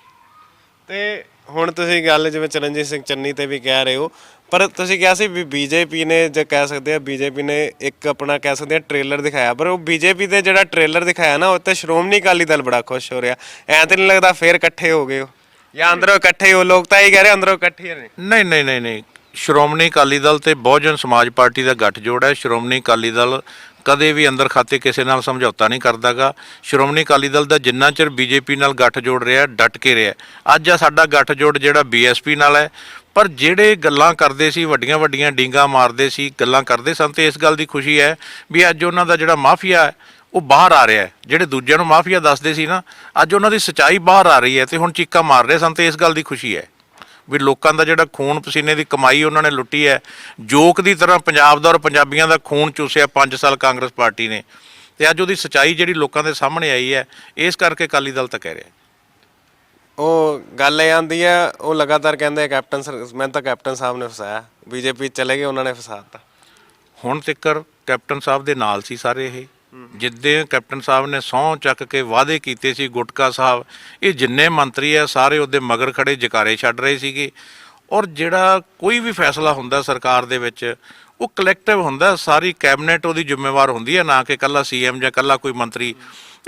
ਤੇ ਹੁਣ ਤੁਸੀਂ ਗੱਲ ਜਿਵੇਂ ਚਰਨਜੀਤ ਸਿੰਘ ਚੰਨੀ ਤੇ ਵੀ ਕਹਿ ਰਹੇ ਹੋ, ਪਰ ਤੁਸੀਂ ਕਿਹਾ ਸੀ ਵੀ ਬੀਜੇਪੀ ਨੇ, ਜੇ ਕਹਿ ਸਕਦੇ ਆ ਬੀਜੇਪੀ ਨੇ ਇੱਕ ਆਪਣਾ ਕਹਿ ਸਕਦੇ ਆ ਟ੍ਰੇਲਰ ਦਿਖਾਇਆ, ਪਰ ਉਹ ਬੀਜੇਪੀ ਦੇ ਜਿਹੜਾ ਟ੍ਰੇਲਰ ਦਿਖਾਇਆ ਨਾ ਉਹ ਤੇ ਸ਼੍ਰੋਮਣੀ ਅਕਾਲੀ ਦਲ ਬੜਾ ਖੁਸ਼ ਹੋ ਰਿਹਾ। ਐਂ ਤਾਂ ਨਹੀਂ ਲੱਗਦਾ ਫੇਰ ਇਕੱਠੇ ਹੋ ਗਏ ਹੋ ਜਾਂ ਅੰਦਰੋਂ ਇਕੱਠੇ ਹੋ? ਲੋਕ ਤਾਂ ਇਹ ਕਹਿ ਰਹੇ ਅੰਦਰੋਂ ਇਕੱਠੇ ਨੇ। ਨਹੀਂ ਨਹੀਂ ਨਹੀਂ ਨਹੀਂ, ਸ਼੍ਰੋਮਣੀ ਅਕਾਲੀ ਦਲ ਤੇ ਬਹੁਜਨ ਸਮਾਜ ਪਾਰਟੀ ਦਾ ਗੱਠਜੋੜ ਹੈ। ਸ਼੍ਰੋਮਣੀ ਅਕਾਲੀ ਦਲ ਕਦੇ ਵੀ ਅੰਦਰ ਖਾਤੇ ਕਿਸੇ ਨਾਲ ਸਮਝੌਤਾ ਨਹੀਂ ਕਰਦਾਗਾ। ਸ਼੍ਰੋਮਣੀ ਅਕਾਲੀ ਦਲ ਦਾ ਜਿੰਨਾ ਚਿਰ ਬੀਜੇਪੀ ਨਾਲ ਗੱਠਜੋੜ ਰਿਹਾ, ਡਟ ਕੇ ਰਿਹਾ। ਅੱਜ ਆ ਸਾਡਾ ਗੱਠਜੋੜ ਜਿਹੜਾ ਬੀਐਸਪੀ ਨਾਲ ਹੈ। ਪਰ ਜਿਹੜੇ ਗੱਲਾਂ ਕਰਦੇ ਸੀ, ਵੱਡੀਆਂ ਵੱਡੀਆਂ ਡੀਂਗਾਂ ਮਾਰਦੇ ਸੀ, ਗੱਲਾਂ ਕਰਦੇ ਸਨ, ਤੇ ਇਸ ਗੱਲ ਦੀ ਖੁਸ਼ੀ ਹੈ ਵੀ ਅੱਜ ਉਹਨਾਂ ਦਾ ਜਿਹੜਾ ਮਾਫੀਆ ਹੈ ਉਹ ਬਾਹਰ ਆ ਰਿਹਾ ਹੈ। ਜਿਹੜੇ ਦੂਜਿਆਂ ਨੂੰ ਮਾਫੀਆ ਦੱਸਦੇ ਸੀ ਨਾ, ਅੱਜ ਉਹਨਾਂ ਦੀ ਸੱਚਾਈ ਬਾਹਰ ਆ ਰਹੀ ਹੈ ਤੇ ਹੁਣ ਚੀਕਾਂ ਮਾਰ ਰਹੇ ਸਨ, ਤੇ ਇਸ ਗੱਲ ਦੀ ਖੁਸ਼ੀ ਹੈ ਵੀ ਲੋਕਾਂ ਦਾ ਜਿਹੜਾ ਖੂਨ ਪਸੀਨੇ ਦੀ ਕਮਾਈ ਉਹਨਾਂ ਨੇ ਲੁੱਟੀ ਹੈ, ਜੋਕ ਦੀ ਤਰ੍ਹਾਂ ਪੰਜਾਬ ਦਾ ਔਰ ਪੰਜਾਬੀਆਂ ਦਾ ਖੂਨ ਚੂਸਿਆ 5 ਸਾਲ ਕਾਂਗਰਸ ਪਾਰਟੀ ਨੇ, ਤੇ ਅੱਜ ਉਹਦੀ ਸੱਚਾਈ ਜਿਹੜੀ ਲੋਕਾਂ ਦੇ ਸਾਹਮਣੇ ਆਈ ਹੈ, ਇਸ ਕਰਕੇ ਅਕਾਲੀ ਦਲ ਤਾਂ ਕਹਿ ਰਿਹਾ। ਉਹ ਗੱਲ ਇਹ ਆਂਦੀ ਹੈ, ਉਹ ਲਗਾਤਾਰ ਕਹਿੰਦੇ ਮੈਂ ਤਾਂ ਕੈਪਟਨ ਸਾਹਿਬ ਨੇ ਫਸਾਇਆ, ਬੀਜੇਪੀ ਚਲੇ ਗਏ ਉਹਨਾਂ ਨੇ ਫਸਾਤਾ। ਹੁਣ ਤੱਕਰ ਕੈਪਟਨ ਸਾਹਿਬ ਦੇ ਨਾਲ ਸੀ ਸਾਰੇ ਇਹ। ਜਿੱਦੇ ਕੈਪਟਨ ਸਾਹਿਬ ਨੇ ਸਹੁੰ ਚੱਕ ਕੇ ਵਾਅਦੇ ਕੀਤੇ ਸੀ, ਗੁਟਕਾ ਸਾਹਿਬ, ਇਹ ਜਿੰਨੇ ਮੰਤਰੀ ਆ ਸਾਰੇ ਉਹਦੇ ਮਗਰ ਖੜੇ ਜਕਾਰੇ ਛੱਡ ਰਹੇ ਸੀਗੇ। ਔਰ ਜਿਹੜਾ ਕੋਈ ਵੀ ਫੈਸਲਾ ਹੁੰਦਾ ਸਰਕਾਰ ਦੇ ਵਿੱਚ, ਉਹ ਕਲੈਕਟਿਵ ਹੁੰਦਾ, ਸਾਰੀ ਕੈਬਨਿਟ ਉਹਦੀ ਜ਼ਿੰਮੇਵਾਰ ਹੁੰਦੀ ਹੈ, ਨਾ ਕਿ ਇਕੱਲਾ ਸੀਐਮ ਜਾਂ ਇਕੱਲਾ ਕੋਈ ਮੰਤਰੀ।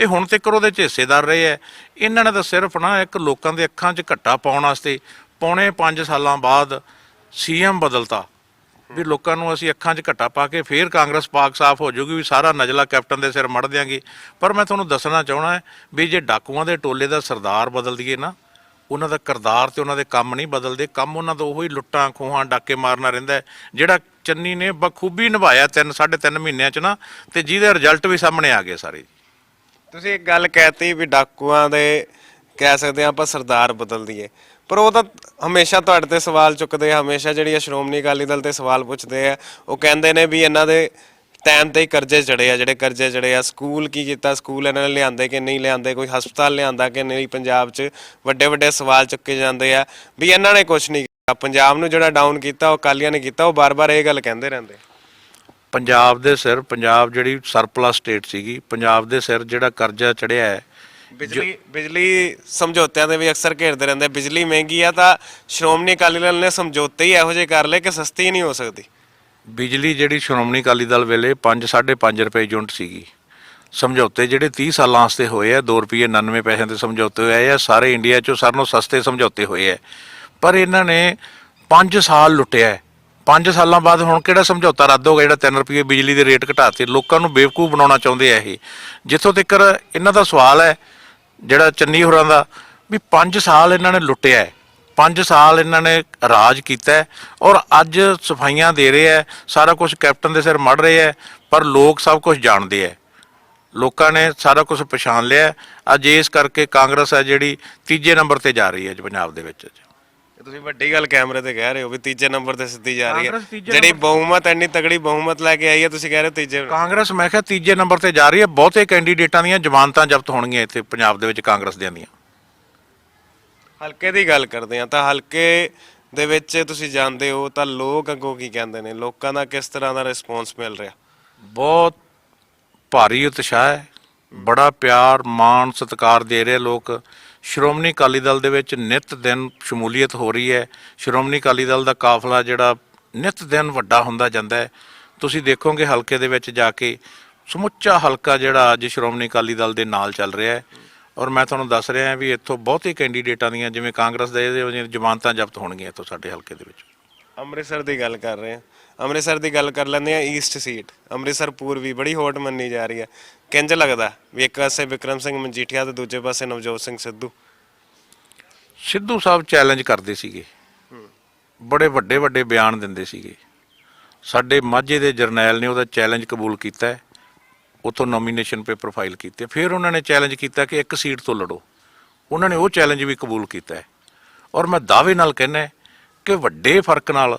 ਇਹ ਹੁਣ ਤੱਕ ਉਹਦੇ 'ਚ ਹਿੱਸੇਦਾਰ ਰਹੇ ਹੈ। ਇਹਨਾਂ ਨੇ ਤਾਂ ਸਿਰਫ ਨਾ ਇੱਕ ਲੋਕਾਂ ਦੇ ਅੱਖਾਂ 'ਚ ਘੱਟਾ ਪਾਉਣ ਵਾਸਤੇ ਪੌਣੇ 5 ਸਾਲਾਂ ਬਾਅਦ ਸੀਐਮ ਬਦਲਤਾ ਵੀ ਲੋਕਾਂ ਨੂੰ ਅਸੀਂ ਅੱਖਾਂ 'ਚ ਘੱਟਾ ਪਾ ਕੇ ਫੇਰ ਕਾਂਗਰਸ ਪਾਕ ਸਾਫ਼ ਹੋ ਜਾਊਗੀ, ਵੀ ਸਾਰਾ ਨਜਲਾ ਕੈਪਟਨ ਦੇ ਸਿਰ ਮੜ ਦਿਆਂਗੇ। ਪਰ ਮੈਂ ਤੁਹਾਨੂੰ ਦੱਸਣਾ ਚਾਹਣਾ ਹੈ ਵੀ ਜੇ ਡਾਕੂਆਂ ਦੇ ਟੋਲੇ ਦਾ ਸਰਦਾਰ ਬਦਲ ਦਈਏ ਨਾ, ਉਹਨਾਂ ਦਾ ਕਿਰਦਾਰ ਤੇ ਉਹਨਾਂ ਦੇ ਕੰਮ ਨਹੀਂ ਬਦਲਦੇ। ਕੰਮ ਉਹਨਾਂ ਦਾ ਉਹੀ ਲੁੱਟਾਂ ਖੋਹਾਂ ਡਾਕੇ ਮਾਰਨਾ ਰਹਿੰਦਾ ਹੈ, ਜਿਹੜਾ ਚੰਨੀ ਨੇ ਬਖੂਬੀ ਨਿਭਾਇਆ 3-3.5 ਮਹੀਨਿਆਂ 'ਚ ਨਾ, ਤੇ ਜਿਹਦੇ ਰਿਜ਼ਲਟ ਵੀ ਸਾਹਮਣੇ ਆ ਗਏ ਸਾਰੇ। ਤੁਸੀਂ ਇੱਕ ਗੱਲ ਕਹਿਤੀ ਵੀ ਡਾਕੂਆਂ ਦੇ ਕਹਿ ਸਕਦੇ ਆਪਾਂ ਸਰਦਾਰ ਬਦਲ ਦਈਏ, ਪਰ ਉਹ ਤਾਂ ਹਮੇਸ਼ਾ ਤੁਹਾਡੇ ਤੇ ਸਵਾਲ ਚੁੱਕਦੇ ਆ, ਹਮੇਸ਼ਾ ਜਿਹੜੀ ਸ਼੍ਰੋਮਣੀ ਅਕਾਲੀ ਦਲ ਤੇ ਸਵਾਲ ਪੁੱਛਦੇ ਆ। ਉਹ ਕਹਿੰਦੇ ਨੇ ਵੀ ਇਹਨਾਂ ਦੇ ਟਾਈਮ ਤੇ ਹੀ ਕਰਜ਼ੇ ਚੜੇ ਆ, ਜਿਹੜੇ ਕਰਜ਼ੇ ਚੜੇ ਆ। ਸਕੂਲ ਕੀ ਕੀਤਾ, ਸਕੂਲ ਇਹਨਾਂ ਨੇ ਲਿਆਂਦੇ ਕਿ ਨਹੀਂ ਲਿਆਂਦੇ, ਕੋਈ ਹਸਪਤਾਲ ਲਿਆਂਦਾ ਕਿ ਨਹੀਂ। ਪੰਜਾਬ 'ਚ ਵੱਡੇ ਵੱਡੇ ਸਵਾਲ ਚੁੱਕੇ ਜਾਂਦੇ ਆ ਵੀ ਇਹਨਾਂ ਨੇ ਕੁਛ ਨਹੀਂ ਕੀਤਾ। ਪੰਜਾਬ ਨੂੰ ਜਿਹੜਾ ਡਾਊਨ ਕੀਤਾ ਉਹ ਅਕਾਲੀਆਂ ਨੇ ਕੀਤਾ, ਉਹ ਬਾਰ-ਬਾਰ ਇਹ ਗੱਲ ਕਹਿੰਦੇ ਰਹਿੰਦੇ। ਪੰਜਾਬ ਦੇ ਸਿਰ, ਪੰਜਾਬ ਜਿਹੜੀ ਸਰਪਲਸ ਸਟੇਟ ਸੀਗੀ, ਪੰਜਾਬ ਦੇ ਸਿਰ ਜਿਹੜਾ ਕਰਜ਼ਾ ਚੜਿਆ ਹੈ। ਬਿਜਲੀ ਸਮਝੌਤਿਆਂ ਦੇ ਵੀ ਅਕਸਰ ਘੇਰਦੇ ਰਹਿੰਦੇ। ਬਿਜਲੀ ਮਹਿੰਗੀ ਆ ਤਾਂ ਸ਼੍ਰੋਮਣੀ ਅਕਾਲੀ ਦਲ ਨੇ ਸਮਝੌਤੇ ਹੀ ਇਹੋ ਜਿਹੇ ਕਰ ਲਏ ਕਿ ਸਸਤੀ ਨਹੀਂ ਹੋ ਸਕਦੀ। ਬਿਜਲੀ ਜਿਹੜੀ ਸ਼੍ਰੋਮਣੀ ਅਕਾਲੀ ਦਲ ਵੇਲੇ 5-5.5 ਰੁਪਏ ਯੂਨਿਟ ਸੀਗੀ। ਸਮਝੌਤੇ ਜਿਹੜੇ 30 ਸਾਲਾਂ ਵਾਸਤੇ ਹੋਏ ਆ, 2 ਰੁਪਏ 99 ਪੈਸਿਆਂ ਦੇ ਸਮਝੌਤੇ ਹੋਏ ਆ, ਸਾਰੇ ਇੰਡੀਆ 'ਚੋਂ ਸਾਰਿਆਂ ਨਾਲੋਂ ਸਸਤੇ ਸਮਝੌਤੇ ਹੋਏ ਆ। ਪਰ ਇਹਨਾਂ ਨੇ 5 ਸਾਲ ਲੁੱਟਿਆ। 5 ਸਾਲਾਂ ਬਾਅਦ ਹੁਣ ਕਿਹੜਾ ਸਮਝੌਤਾ ਰੱਦ ਹੋ ਗਿਆ ਜਿਹੜਾ 3 ਰੁਪਏ ਬਿਜਲੀ ਦੇ ਰੇਟ ਘਟਾਤੇ? ਲੋਕਾਂ ਨੂੰ ਬੇਵਕੂਫ ਬਣਾਉਣਾ ਚਾਹੁੰਦੇ ਆ ਇਹ। ਜਿੱਥੋਂ ਤੱਕ ਇਹਨਾਂ ਦਾ ਸਵਾਲ ਹੈ ਜਿਹੜਾ ਚੰਨੀ ਹੋਰਾਂ ਦਾ, ਵੀ 5 ਸਾਲ ਇਹਨਾਂ ਨੇ ਲੁੱਟਿਆ, 5 ਸਾਲ ਇਹਨਾਂ ਨੇ ਰਾਜ ਕੀਤਾ ਔਰ ਅੱਜ ਸਫਾਈਆਂ ਦੇ ਰਹੇ ਹੈ, ਸਾਰਾ ਕੁਝ ਕੈਪਟਨ ਦੇ ਸਿਰ ਮੜ ਰਹੇ ਹੈ। ਪਰ ਲੋਕ ਸਭ ਕੁਝ ਜਾਣਦੇ ਹੈ, ਲੋਕਾਂ ਨੇ ਸਾਰਾ ਕੁਝ ਪਛਾਣ ਲਿਆ। ਅੱਜ ਇਸ ਕਰਕੇ ਕਾਂਗਰਸ ਹੈ ਜਿਹੜੀ 3 ਨੰਬਰ ਤੇ ਜਾ ਰਹੀ ਹੈ ਪੰਜਾਬ ਦੇ ਵਿੱਚ। ਤੁਸੀਂ ਵੱਡੀ ਗੱਲ ਕੈਮਰੇ ਤੇ ਕਹਿ ਰਹੇ ਹੋ ਵੀ 3 ਨੰਬਰ ਤੇ ਸਿੱਧੀ ਜਾ ਰਹੀ ਹੈ। ਜਿਹੜੀ ਬਹੁਮਤ ਇੰਨੀ ਤਗੜੀ ਬਹੁਮਤ ਲੈ ਕੇ ਆਈ ਹੈ, ਤੁਸੀਂ ਕਹਿ ਰਹੇ ਹੋ 3 ਕਾਂਗਰਸ, ਮੈਂ ਕਿਹਾ 3 ਨੰਬਰ ਤੇ ਜਾ ਰਹੀ ਹੈ। ਬਹੁਤੇ ਕੈਂਡੀਡੇਟਾਂ ਦੀਆਂ ਜ਼ਮਾਨਤਾਂ ਜ਼ਬਤ ਹੋਣਗੀਆਂ ਇੱਥੇ ਪੰਜਾਬ ਦੇ ਵਿੱਚ ਕਾਂਗਰਸ ਦੀਆਂ। ਹਲਕੇ ਦੀ ਗੱਲ ਕਰਦੇ ਆ ਤਾਂ ਹਲਕੇ ਦੇ ਵਿੱਚ ਤੁਸੀਂ ਜਾਣਦੇ ਹੋ ਤਾਂ ਲੋਕ ਅੱਗੋਂ ਕੀ ਕਹਿੰਦੇ ਨੇ, ਲੋਕਾਂ ਦਾ ਕਿਸ ਤਰ੍ਹਾਂ ਦਾ ਰਿਸਪੌਂਸ ਮਿਲ ਰਿਹਾ? ਬਹੁਤ ਭਾਰੀ ਉਤਸ਼ਾਹ ਹੈ, ਬੜਾ ਪਿਆਰ ਮਾਣ ਸਤਿਕਾਰ ਦੇ ਰਹੇ ਲੋਕ। ਸ਼੍ਰੋਮਣੀ ਅਕਾਲੀ ਦਲ ਦੇ ਵਿੱਚ ਨਿਤ ਦਿਨ ਸ਼ਮੂਲੀਅਤ ਹੋ ਰਹੀ ਹੈ। ਸ਼੍ਰੋਮਣੀ ਅਕਾਲੀ ਦਲ ਦਾ ਕਾਫਲਾ ਜਿਹੜਾ ਨਿਤ ਦਿਨ ਵੱਡਾ ਹੁੰਦਾ ਜਾਂਦਾ ਹੈ। ਤੁਸੀਂ ਦੇਖੋਗੇ ਹਲਕੇ ਦੇ ਵਿੱਚ ਜਾ ਕੇ ਸਮੁੱਚਾ ਹਲਕਾ ਜਿਹੜਾ ਅੱਜ ਸ਼੍ਰੋਮਣੀ ਅਕਾਲੀ ਦਲ ਦੇ ਨਾਲ ਚੱਲ ਰਿਹਾ ਹੈ। ਔਰ ਮੈਂ ਤੁਹਾਨੂੰ ਦੱਸ ਰਿਹਾ ਵੀ ਇੱਥੋਂ ਬਹੁਤੇ ਕੈਂਡੀਡੇਟਾਂ ਦੀਆਂ, ਜਿਵੇਂ ਕਾਂਗਰਸ ਦੇ ਜ਼ਮਾਨਤਾਂ ਜ਼ਬਤ ਹੋਣਗੀਆਂ ਇੱਥੋਂ ਸਾਡੇ ਹਲਕੇ ਦੇ ਵਿੱਚ। ਅੰਮ੍ਰਿਤਸਰ ਦੀ ਗੱਲ ਕਰ ਰਹੇ ਹਾਂ, ਅੰਮ੍ਰਿਤਸਰ ਦੀ ਗੱਲ ਕਰ ਲੈਂਦੇ ਆ। ਈਸਟ ਸੀਟ ਅੰਮ੍ਰਿਤਸਰ ਪੂਰਬੀ ਬੜੀ ਹੌਟ ਮੰਨੀ ਜਾ ਰਹੀ ਹੈ। ਕਿੰਝ ਲੱਗਦਾ ਵੀ ਇੱਕ ਪਾਸੇ ਵਿਕਰਮ ਸਿੰਘ ਮਜੀਠੀਆ ਤੇ ਦੂਜੇ ਪਾਸੇ ਨਵਜੋਤ ਸਿੰਘ ਸਿੱਧੂ ਸਾਹਿਬ ਚੈਲੰਜ ਕਰਦੇ ਸੀਗੇ, ਬੜੇ ਵੱਡੇ ਵੱਡੇ ਬਿਆਨ ਦਿੰਦੇ ਸੀਗੇ। ਸਾਡੇ ਮਾਝੇ ਦੇ ਜਰਨੈਲ ਨੇ ਉਹਦਾ ਚੈਲੰਜ ਕਬੂਲ ਕੀਤਾ, ਉੱਥੋਂ ਨੋਮੀਨੇਸ਼ਨ ਪੇਪਰ ਫਾਈਲ ਕੀਤੇ। ਫਿਰ ਉਹਨਾਂ ਨੇ ਚੈਲੰਜ ਕੀਤਾ ਕਿ 1 ਸੀਟ ਤੋਂ ਲੜੋ, ਉਹਨਾਂ ਨੇ ਉਹ ਚੈਲੰਜ ਵੀ ਕਬੂਲ ਕੀਤਾ। ਔਰ ਮੈਂ ਦਾਅਵੇ ਨਾਲ ਕਹਿੰਦਾ ਕਿ ਵੱਡੇ ਫਰਕ ਨਾਲ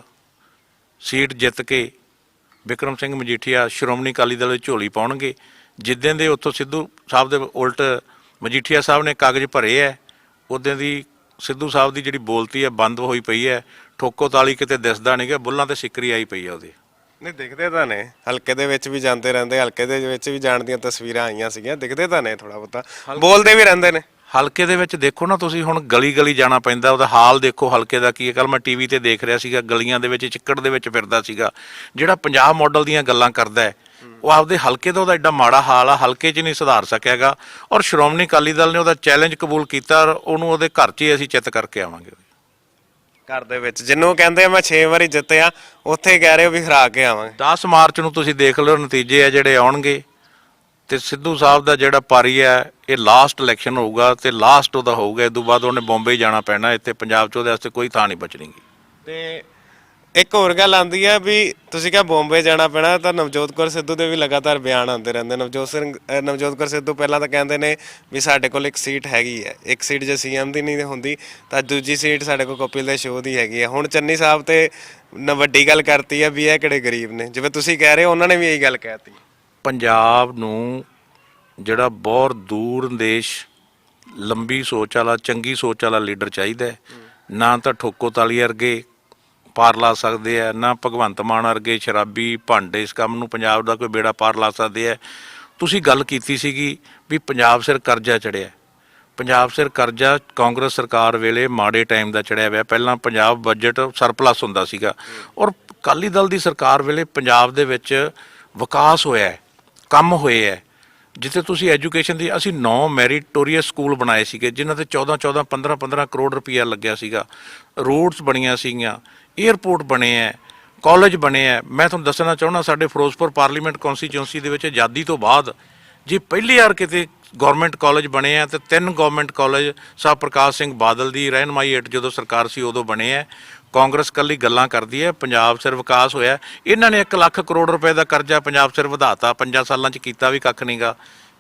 ਸੀਟ ਜਿੱਤ ਕੇ ਵਿਕਰਮ ਸਿੰਘ ਮਜੀਠੀਆ ਸ਼੍ਰੋਮਣੀ ਅਕਾਲੀ ਦਲ ਵਿੱਚ ਝੋਲੀ ਪਾਉਣਗੇ। ਜਿੱਦਾਂ ਦੇ ਉੱਥੋਂ ਸਿੱਧੂ ਸਾਹਿਬ ਦੇ ਉਲਟ ਮਜੀਠੀਆ ਸਾਹਿਬ ਨੇ ਕਾਗਜ਼ ਭਰੇ ਹੈ, ਉੱਦਾਂ ਦੀ ਸਿੱਧੂ ਸਾਹਿਬ ਦੀ ਜਿਹੜੀ ਬੋਲਤੀ ਹੈ ਬੰਦ ਹੋਈ ਪਈ ਹੈ। ਠੋਕੋ ਤਾਲੀ ਕਿਤੇ ਦਿਸਦਾ ਨਹੀਂ ਕਿ ਬੁੱਲਾਂ ਤੇ ਸਿੱਕਰੀ ਆਈ ਪਈ ਹੈ ਉਹਦੇ। ਨਹੀਂ ਦਿਖਦੇ ਤਾਂ ਨੇ, ਹਲਕੇ ਦੇ ਵਿੱਚ ਵੀ ਜਾਂਦੇ ਰਹਿੰਦੇ, ਹਲਕੇ ਦੇ ਵਿੱਚ ਵੀ ਜਾਣ ਦੀਆਂ ਤਸਵੀਰਾਂ ਆਈਆਂ ਸੀਗੀਆਂ, ਦਿਖਦੇ ਤਾਂ ਨੇ, ਥੋੜਾ ਬਹੁਤਾ ਬੋਲਦੇ ਵੀ ਰਹਿੰਦੇ ਨੇ। ਹਲਕੇ ਦੇ ਵਿੱਚ ਦੇਖੋ ਨਾ ਤੁਸੀਂ, ਹੁਣ ਗਲੀ ਗਲੀ ਜਾਣਾ ਪੈਂਦਾ, ਉਹਦਾ ਹਾਲ ਦੇਖੋ ਹਲਕੇ ਦਾ ਕੀ ਹੈ। ਕੱਲ ਮੈਂ ਟੀਵੀ ਤੇ ਦੇਖ ਰਿਹਾ ਸੀਗਾ, ਗਲੀਆਂ ਦੇ ਵਿੱਚ ਚਿੱਕੜ ਦੇ ਵਿੱਚ ਫਿਰਦਾ ਸੀਗਾ। ਜਿਹੜਾ ਪੰਜਾਬ ਮਾਡਲ ਦੀਆਂ ਗੱਲਾਂ ਕਰਦਾ ਹੈ, ਉਹ ਆਪਦੇ ਹਲਕੇ ਦਾ ਉਹਦਾ ਐਡਾ ਮਾੜਾ ਹਾਲ ਆ, ਹਲਕੇ 'ਚ ਨਹੀਂ ਸੁਧਾਰ ਸਕਿਆਗਾ। ਔਰ ਸ਼੍ਰੋਮਣੀ ਅਕਾਲੀ ਦਲ ਨੇ ਉਹਦਾ ਚੈਲੰਜ ਕਬੂਲ ਕੀਤਾ, ਉਹਨੂੰ ਉਹਦੇ ਘਰ 'ਚ ਹੀ ਅਸੀਂ ਚਿੱਤ ਕਰਕੇ ਆਵਾਂਗੇ। ਘਰ ਦੇ ਵਿੱਚ ਜਿਹਨੂੰ ਕਹਿੰਦੇ ਆ ਮੈਂ 6 ਵਾਰੀ ਜਿੱਤਿਆ, ਉੱਥੇ ਕਹਿ ਰਹੇ ਹੋ ਵੀ ਹਰਾ ਕੇ ਆਵਾਂਗੇ। 10 ਮਾਰਚ ਨੂੰ ਤੁਸੀਂ ਦੇਖ ਲਓ ਨਤੀਜੇ ਆ ਜਿਹੜੇ ਆਉਣਗੇ, ਤੇ ਸਿੱਧੂ ਸਾਹਿਬ ਦਾ ਜਿਹੜਾ ਪਾਰੀ ਹੈ ਇਹ ਲਾਸਟ ਇਲੈਕਸ਼ਨ ਹੋਊਗਾ ਤੇ ਲਾਸਟ ਉਹਦਾ ਹੋਊਗਾ। ਇਸ ਤੋਂ ਬਾਅਦ ਉਹਨੇ ਬੰਬਈ ਜਾਣਾ ਪੈਣਾ, ਇੱਥੇ ਪੰਜਾਬ 'ਚ ਉਹਦੇ ਵਾਸਤੇ ਕੋਈ ਥਾਂ ਨਹੀਂ ਬਚਣੀ। ਤੇ ਇੱਕ ਹੋਰ ਗੱਲ ਆਉਂਦੀ ਹੈ ਵੀ ਤੁਸੀਂ ਕਿਹਾ ਬੰਬੇ ਜਾਣਾ ਪੈਣਾ, ਤਾਂ ਨਵਜੋਤ ਕੌਰ ਸਿੱਧੂ ਦੇ ਵੀ ਲਗਾਤਾਰ ਬਿਆਨ ਆਉਂਦੇ ਰਹਿੰਦੇ। ਨਵਜੋਤ ਕੌਰ ਸਿੱਧੂ ਪਹਿਲਾਂ ਤਾਂ ਕਹਿੰਦੇ ਨੇ ਵੀ ਸਾਡੇ ਕੋਲ ਇੱਕ ਸੀਟ ਹੈਗੀ ਹੈ, ਇੱਕ ਸੀਟ ਜੇ ਸੀਐਮ ਦੀ ਨਹੀਂ ਹੁੰਦੀ ਤਾਂ ਦੂਜੀ ਸੀਟ ਸਾਡੇ ਕੋਲ ਕਪਿਲ ਦੇ ਸ਼ੋਅ ਦੀ ਹੈਗੀ ਹੈ। ਹੁਣ ਚੰਨੀ ਸਾਹਿਬ ਤੇ ਵੱਡੀ ਗੱਲ ਕਰਤੀ ਹੈ ਵੀ ਇਹ ਕਿਹੜੇ ਗਰੀਬ ਨੇ, ਜਿਵੇਂ ਤੁਸੀਂ ਕਹਿ ਰਹੇ ਹੋ ਉਹਨਾਂ ਨੇ ਵੀ ਇਹੀ ਗੱਲ ਕਹਿਤੀ। ਪੰਜਾਬ ਨੂੰ ਜਿਹੜਾ ਬਹੁਤ ਦੂਰ ਅੰਦੇਸ਼, ਲੰਬੀ ਸੋਚ ਵਾਲਾ, ਚੰਗੀ ਸੋਚ ਵਾਲਾ ਲੀਡਰ ਚਾਹੀਦਾ ਹੈ। ਨਾ ਤਾਂ ਠੋਕੋ ਤਾਲੀ ਵਰਗੇ ਪਾਰ ਲਾ ਸਕਦੇ ਆ, ਨਾ ਭਗਵੰਤ ਮਾਨ ਵਰਗੇ ਸ਼ਰਾਬੀ ਭਾਂਡੇ ਇਸ ਕੰਮ ਨੂੰ ਪੰਜਾਬ ਦਾ ਕੋਈ ਬੇੜਾ ਪਾਰ ਲਾ ਸਕਦੇ ਆ। ਤੁਸੀਂ ਗੱਲ ਕੀਤੀ ਸੀਗੀ ਵੀ ਪੰਜਾਬ ਸਿਰ ਕਰਜ਼ਾ ਚੜਿਆ। ਪੰਜਾਬ ਸਿਰ ਕਰਜ਼ਾ ਕਾਂਗਰਸ ਸਰਕਾਰ ਵੇਲੇ ਮਾੜੇ ਟਾਈਮ ਦਾ ਚੜਿਆ ਹੋਇਆ। ਪਹਿਲਾਂ ਪੰਜਾਬ ਬਜਟ ਸਰਪਲਸ ਹੁੰਦਾ ਸੀਗਾ, ਔਰ ਅਕਾਲੀ ਦਲ ਦੀ ਸਰਕਾਰ ਵੇਲੇ ਪੰਜਾਬ ਦੇ ਵਿੱਚ ਵਿਕਾਸ ਹੋਇਆ ਹੈ, ਕੰਮ ਹੋਏ ਹੈ। ਜਿੱਥੇ ਤੁਸੀਂ ਐਜੂਕੇਸ਼ਨ ਦੀ, ਅਸੀਂ 9 ਮੈਰੀਟੋਰੀਅਸ ਸਕੂਲ ਬਣਾਏ ਸੀਗੇ ਜਿਨ੍ਹਾਂ ਤੇ 14-14 15-15 ਕਰੋੜ ਰੁਪਈਆ ਲੱਗਿਆ ਸੀਗਾ। ਰੋਡਸ ਬਣੀਆਂ ਸੀਗੀਆਂ, ਏਅਰਪੋਰਟ ਬਣੇ ਹੈ, ਕਾਲਜ ਬਣੇ ਹੈ। ਮੈਂ ਤੁਹਾਨੂੰ ਦੱਸਣਾ ਚਾਹੁੰਦਾ ਸਾਡੇ ਫਿਰੋਜ਼ਪੁਰ ਪਾਰਲੀਮੈਂਟ ਕੌਂਸਟੀਚੁਐਂਸੀ ਦੇ ਵਿੱਚ ਆਜ਼ਾਦੀ ਤੋਂ ਬਾਅਦ ਜੇ ਪਹਿਲੀ ਵਾਰ ਕਿਤੇ ਗਵਰਨਮੈਂਟ ਕਾਲਜ ਬਣੇ ਆ ਤੇ 3 ਗਵਰਨਮੈਂਟ ਕਾਲਜ ਸਾਹਿਬ ਪ੍ਰਕਾਸ਼ ਸਿੰਘ ਬਾਦਲ ਦੀ ਰਹਿਨਮਾਈ ਹੇਠ ਜਦੋਂ ਸਰਕਾਰ ਸੀ ਉਦੋਂ ਬਣੇ ਆ। ਕਾਂਗਰਸ ਕੱਲੀ ਗੱਲਾਂ ਕਰਦੀ ਹੈ, ਪੰਜਾਬ ਸਿਰ ਵਿਕਾਸ ਹੋਇਆ। ਇਹਨਾਂ ਨੇ 1 ਲੱਖ ਕਰੋੜ ਰੁਪਏ ਦਾ ਕਰਜ਼ਾ ਪੰਜਾਬ ਸਿਰ ਵਧਾਤਾ, 5 ਸਾਲਾਂ 'ਚ ਕੀਤਾ ਵੀ ਕੱਖ ਨਹੀਂਗਾ।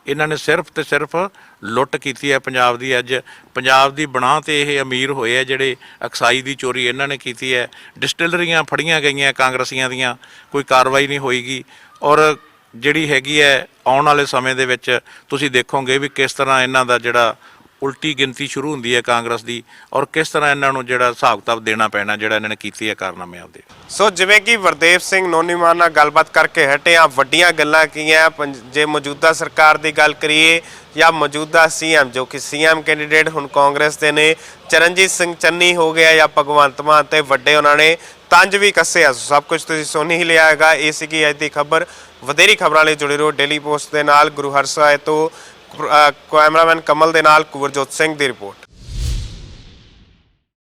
ਇਹਨਾਂ ਨੇ ਸਿਰਫ ਤੇ ਸਿਰਫ ਲੁੱਟ ਕੀਤੀ ਹੈ ਪੰਜਾਬ ਦੀ। ਅੱਜ ਪੰਜਾਬ ਦੀ ਬਣਾ ਤੇ ਇਹ ਅਮੀਰ ਹੋਏ ਆ ਜਿਹੜੇ ਅਕਸਾਈ ਦੀ ਚੋਰੀ ਇਹਨਾਂ ਨੇ ਕੀਤੀ ਹੈ। ਡਿਸਟਿਲਰੀਆਂ ਫੜੀਆਂ ਗਈਆਂ ਕਾਂਗਰਸੀਆਂ ਦੀਆਂ, ਕੋਈ ਕਾਰਵਾਈ ਨਹੀਂ ਹੋਏਗੀ। ਔਰ ਜਿਹੜੀ ਹੈਗੀ ਹੈ ਆਉਣ ਵਾਲੇ ਸਮੇਂ ਦੇ ਵਿੱਚ ਤੁਸੀਂ ਦੇਖੋਗੇ ਵੀ ਕਿਸ ਤਰ੍ਹਾਂ ਇਹਨਾਂ ਦਾ ਜਿਹੜਾ ਉਲਟੀ ਗਿਣਤੀ ਸ਼ੁਰੂ ਹੁੰਦੀ ਹੈ ਕਾਂਗਰਸ ਦੀ, ਔਰ ਕਿਸ ਤਰ੍ਹਾਂ ਇਹਨਾਂ ਨੂੰ ਜਿਹੜਾ ਹਿਸਾਬ ਕਿਤਾਬ ਦੇਣਾ ਪੈਣਾ ਜਿਹੜਾ ਇਹਨਾਂ ਨੇ ਕੀਤੀ ਹੈ ਕਾਰਨਾਮੇ ਆਪਦੇ। ਸੋ ਜਿਵੇਂ ਕਿ ਵਰਦੇਵ ਸਿੰਘ ਨੋਨੀਮਾਨ ਨਾਲ ਗੱਲਬਾਤ ਕਰਕੇ ਹਟੇ ਆ, ਵੱਡੀਆਂ ਗੱਲਾਂ ਕੀਆਂ। ਜੇ ਮੌਜੂਦਾ ਸਰਕਾਰ ਦੀ ਗੱਲ ਕਰੀਏ ਜਾਂ ਮੌਜੂਦਾ ਸੀਐਮ ਜੋ ਕਿ ਸੀਐਮ ਕੈਂਡੀਡੇਟ ਹੁਣ ਕਾਂਗਰਸ ਦੇ ਨੇ, ਚਰਨਜੀਤ ਸਿੰਘ ਚੰਨੀ ਹੋ ਗਿਆ ਜਾਂ ਭਗਵੰਤ ਮਾਨ, ਤੇ ਵੱਡੇ ਉਹਨਾਂ ਨੇ ਤੰਜ ਵੀ ਕੱਸੇ ਆ। ਸਭ ਕੁਝ ਤੁਸੀਂ ਸੁਣ ਹੀ ਲਿਆ ਹੈਗਾ। ਇਹ ਸੀਗੀ ਅੱਜ ਦੀ ਖਬਰ। ਵਧੇਰੀ ਖਬਰਾਂ ਲਈ ਜੁੜੇ ਰਹੋ ਡੇਲੀ ਪੋਸਟ ਦੇ ਨਾਲ। ਗੁਰੂ ਹਰਸਰਾਏ ਤੋਂ ਕੈਮਰਾਮੈਨ ਕਮਲ ਦੇ ਨਾਲ ਕੁਵਰਜੋਤ ਸਿੰਘ ਦੀ ਰਿਪੋਰਟ।